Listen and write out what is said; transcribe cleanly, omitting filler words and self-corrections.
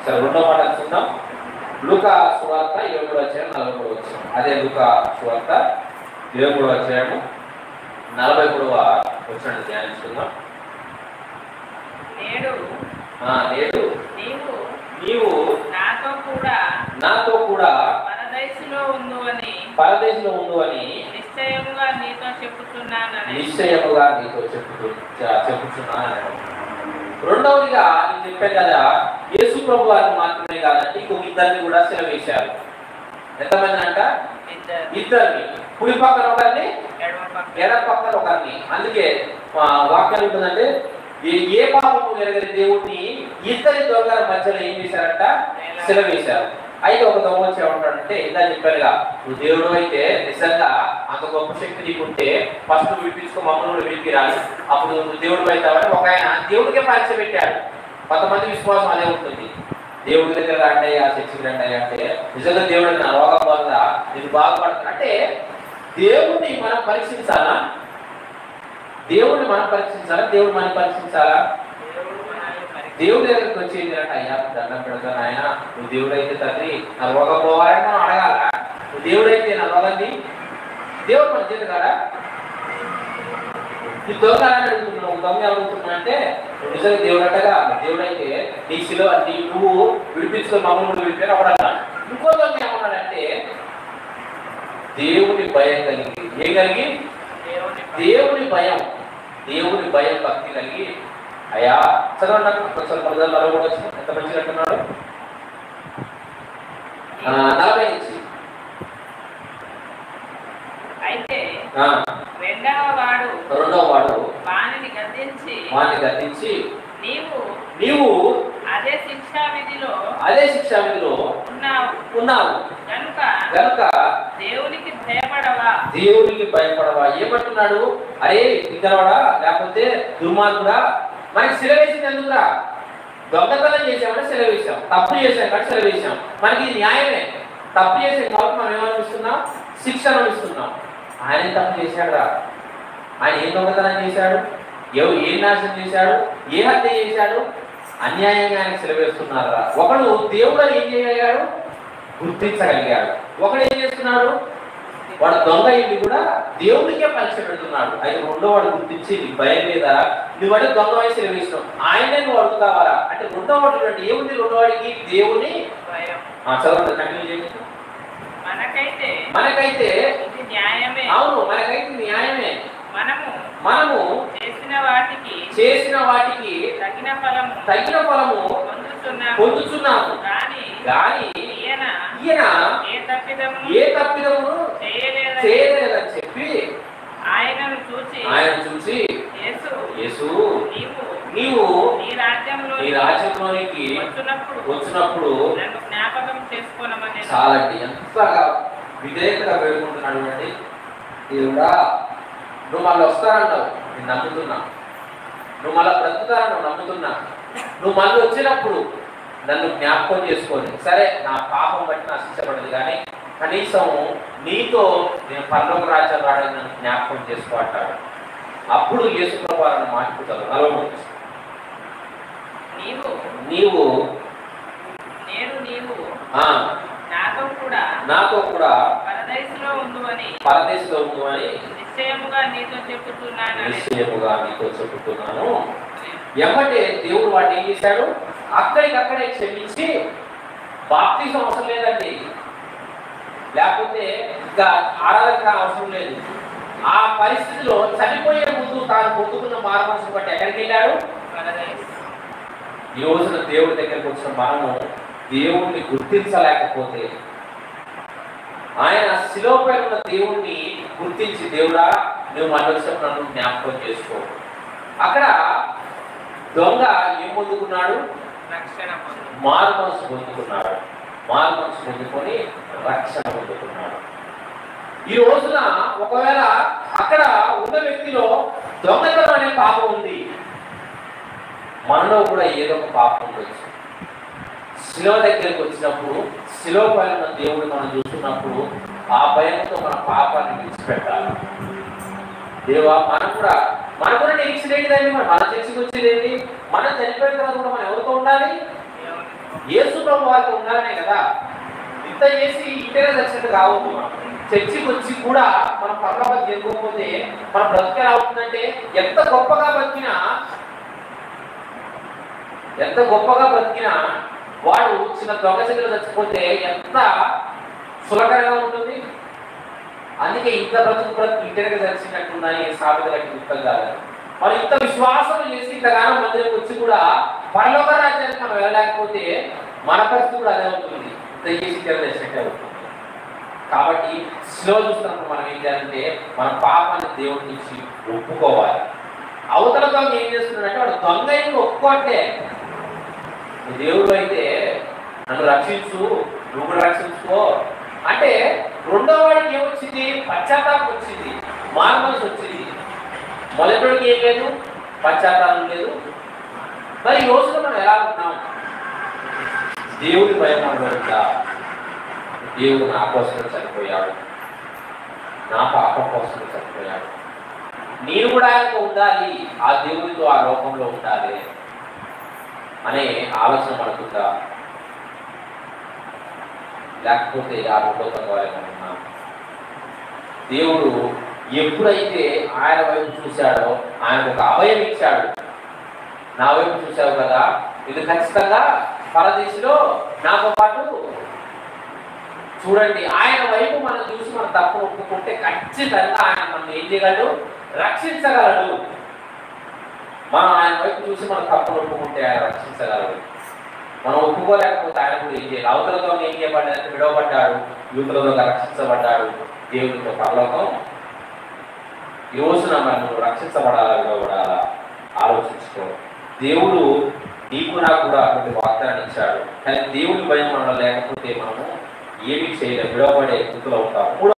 సరే, రెండో మాట చూద్దాం. లూకా సువార్త 7:43. అదే లూకా సువార్త 7:43 ధ్యానించుకుందాం. నేడు నీవు నాతో కూడా పరదేశంలో ఉండు అని నిశ్చయముగా నీతో చెప్పుచున్నాను. రెండవదిగా నేను చెప్పాను కదా, యేసు ప్రభు వారిని మాత్రమే కాదండి, ఇంకొక ఇద్దరిని కూడా సెలవేశారు. ఎంతమంది అంట? ఇద్దరిని. కుడి పక్కన ఒకరిని, ఎడమ పక్కన ఒకరిని. అందుకే వాక్యం ఉంటుందంటే, ఏ పాపము ఎరగని దేవుడిని ఇద్దరి దొంగల మధ్యలో ఏం చేశారంట? సెలవేశారు. అయితే ఒక దొంగ వచ్చి ఏమంటాడంటే, ఇందా చెప్పారుగా, నువ్వు దేవుడు అయితే నిజంగా అంత గొప్ప శక్తి నీకుంటే ఫస్ట్ విడిపించుకో, మమ్మల్ని విడిపిరాలి, అప్పుడు నువ్వు దేవుడు అవుతావని ఒక ఆయన దేవుడికే పరీక్ష పెట్టాడు. కొంతమంది విశ్వాసం అదే ఉంటుంది, దేవుడి దగ్గర రండి, ఆ చర్చికి రండి అంటే నిజంగా దేవుడు నా రోగం వల్ల నేను బాగుపడతాను అంటే దేవుడిని మనం పరీక్షించాలా? దేవుడిని మనం పరీక్షించాలా? దేవుడు మనం పరీక్షించాలా? దేవుడి దగ్గరికి వచ్చేది అంటే, అయ్యా దండం పెడతాను ఆయన, నువ్వు దేవుడు అయితే తండ్రి నా రోగం పోవాలని మనం అడగాల. నువ్వు దేవుడైతే నా రోగాన్ని దేవుడు మన చేతి కాదా? నీ దొంగ అని అడుగుతున్నావు, దొంగ అడుగుతున్నా అంటే నిజంగా దేవుడు అంటగా, దేవుడైతే నీ శిలో నువ్వు విడిపించుకొని మమ్మల్ని విడిపోయి అన్నాడు. ఇంకో దొంగ ఏమన్నాడంటే, దేవుని భయం కలిగి, ఏం కలిగి? దేవుని భయం భక్తి కలిగి, అయ్యా చదవండి నాకు కొంచెం పదహారు కూడా వచ్చింది. ఎంత మంచిగా అంటున్నాడు? 40 నుంచి. అయితే రెండవ వాడు వాణ్ణి గద్దించి నీవు అదే శిక్షా విధిలో ఉన్నావు కనుక దేవునికి భయపడవా? ఏమంటున్నాడు? అరే ఇద్దరవాడా, లేకపోతే దుర్మార్గుడా, మనకి సెలవేసింది ఎందుకురా? దొంగతనం చేసామంటే సెలవేసాం, తప్పు చేసాం కాబట్టి సెలవేసాం. మనకి ఇది న్యాయమే. తప్పు చేసే కాబట్టి మనం ఏమనిపిస్తున్నాం? శిక్ష అనిపిస్తున్నాం. ఆయన తప్పు చేశాడు రా. ఆయన ఏం దొంగతనం చేశాడు? ఏం నాశనం చేశాడు? ఏ హత్య చేశాడు? అన్యాయంగా ఆయన సెలవేస్తున్నారు రా. ఒకడు దేవుడు ఏం చేయగలిగాడు? గుర్తించగలిగాడు. ఒకడు ఏం చేస్తున్నాడు? వాడు దొంగ ఇల్లు కూడా దేవుడికే పరీక్ష పెడుతున్నాడు. అయితే రెండో వాడు గుర్తించి నీ భయం లేదా, నువ్వు అంటే దొంగ వయసు సెలవేసినావు, ఆయనే నువ్వు అడుగుతావారా అంటే రెండో వాడు అంటే ఏముంది? రెండో వాడికి దేవుని చదవండి, కంటిన్యూ చేయండి. మనకైతే అవును, మనకైతే న్యాయమే. మనము చేసిన వాటికి తగిన ఫలము పొందుతున్నాము. కానీ ఈయన ఏ తప్పిదము చేయలేదని చెప్పి ఆయనను చూసి యేసు నీవు నీ రాజ్యంలోనికి వచ్చినప్పుడు చాలండి. ఎంతగా విధేయతగా వేడుకుంటున్నాడు అండి. దేవుడా, నువ్వు మళ్ళీ వస్తారన్నావు, నేను నమ్ముతున్నా. నువ్వు మళ్ళీ బ్రతుకుతారన్నావు, నమ్ముతున్నా. నువ్వు మళ్ళీ వచ్చినప్పుడు నన్ను జ్ఞాపకం చేసుకొని, సరే నా పాపం బట్టి నా శిక్ష పడదు, కానీ కనీసం నీతో నేను పరలోక రాజ్యం రావడానికి నన్ను జ్ఞాపకం చేసుకో అంటాడు. అప్పుడు యేసు ప్రభువును మాట్లాడుతారు. 43. నీవు నాతో కూడా పరదేశంలో ఉండు అని నిశ్చయముగా నీతో చెప్పుతున్నాను. ఎమ్మటే దేవుడు వాడిని ఏం చేశాడు? అక్కడికక్కడే క్షమించి, బాప్తిజం అవసరం లేదండి, లేకపోతే ఇంకా ఆరాధన అవసరం లేదు. ఆ పరిస్థితిలో చనిపోయే ముందు తాను పొందుకున్న మారుమనసు బట్టి ఎక్కడికి వెళ్ళాడు? ఈ రోజున దేవుడి దగ్గరికి వచ్చిన మనము దేవుణ్ణి గుర్తించలేకపోతే, ఆయన శిలువపై ఉన్న దేవుణ్ణి గుర్తించి, దేవుడా నువ్వు మనొచ్చినప్పుడు నన్ను జ్ఞాపకం చేసుకో. అక్కడ దొంగ ఏం పొందుకున్నాడు? మారు మనసు పొందుకున్నాడు. మారు మనసు పొందుకొని రక్షణ పొందుకున్నాడు. ఈ రోజున ఒకవేళ అక్కడ ఉన్న వ్యక్తిలో దొంగతనం అనే పాపం ఉంది, మనలో కూడా ఏదో ఒక పాపం ఉండొచ్చు. శిలువ దగ్గరికి వచ్చినప్పుడు, శిలువ పైన దేవుడు మనం చూస్తున్నప్పుడు ఆ భయంతో మన పాపాన్ని విడిచిపెట్టాలి. దేవా, మనం కూడా నిరీక్షణ ఏంటిదండి? మన చర్చకి వచ్చేది ఏంటి? మనం చనిపోయిన తర్వాత కూడా మనం ఎవరితో ఉండాలి? యేసు ప్రభు వారికి ఉన్నారనే కదా. ఇంత చేసి ఇంటనే దర్శనం కావద్దు. మనం చర్చికి వచ్చి కూడా మనం పరలోకం చేరుకోకపోతే మన బ్రతికే అవుతుందంటే ఎంత గొప్పగా బ్రతికినా వాడు చిన్న దొంగ చేతిలో చచ్చిపోతే ఎంత సులకరంగా ఉంటుంది. అందుకే ఇంత బ్రతుకు ఇంటనే దర్శినట్టున్నాయి సామెతలకి గుర్తం కాదు. మరి ఇంత విశ్వాసం చేసి ఇంతగానో మందిరం వచ్చి కూడా పరలోక రాజ్యానికి మనం వెళ్ళలేకపోతే మన పరిస్థితి కూడా అదే అవుతుంది. ఇంత చేసి తెలిసినట్టే అవుతుంది. కాబట్టి స్లో చూస్తున్నప్పుడు మనం ఏం చేయాలంటే మన పాపాన్ని దేవుడి నుంచి ఒప్పుకోవాలి. అవతల దొంగ ఏం చేస్తున్నాడంటే వాడు దొంగ అయితే ఒప్పుకోవట్లే. దేవుడు అయితే నన్ను రక్షించు, నువ్వు కూడా రక్షించుకో అంటే రెండో వాడికి ఏమొచ్చింది? పశ్చాత్తాపం వచ్చింది, మారుమనసు వచ్చింది. మొదటివాడికి ఏం లేదు, పశ్చాత్తాపం లేదు. మరి ఈ రోజున మనం ఎలా ఉన్నాం? దేవుడి భయం ఉందా? దేవుడు నా కోసం చనిపోయాడు, నా పాపం కోసం చనిపోయాడు, నేను కూడా ఆయనతో ఉండాలి, ఆ దేవుడితో ఆ లోకంలో ఉండాలి అనే ఆలోచన మనకుందా? లేకపోతే ఆ రెండో తత్వాలు ఉన్నాం. దేవుడు ఎప్పుడైతే ఆయన వైపు చూశాడో ఆయనకు ఒక అభయం ఇచ్చాడు. నా వైపు చూశావు కదా, ఇది ఖచ్చితంగా పరదేశంలో నాతో పాటు చూడండి. ఆయన వైపు మనం చూసి మన తప్పు ఒప్పుకుంటే ఖచ్చితంగా ఆయన మనం ఏం చేయగలడు? రక్షించగలడు. మనం ఆయన వైపు చూసి మన తప్పును ఒప్పుకుంటే ఆయన రక్షించగలడు. మనం ఒప్పుకోలేకపోతే ఆయన కూడా ఏం చేయాలి? అవతలతో ఏం చేయబడ్డాడు? విడవబడ్డాడు, యువతలతో రక్షించబడ్డాడు. దేవుడితో పరలోకం ఈ రోజున మనం రక్షించబడాలా, విడవబడాలా ఆలోచించుకో. దేవుడు నీకు నాకు కూడా అటువంటి వాగ్దానం ఇచ్చాడు. కానీ దేవుని భయం మనలో లేకపోతే మనము ఏమీ చేయలేము, విడవబడే స్థితిలో ఉంటాము.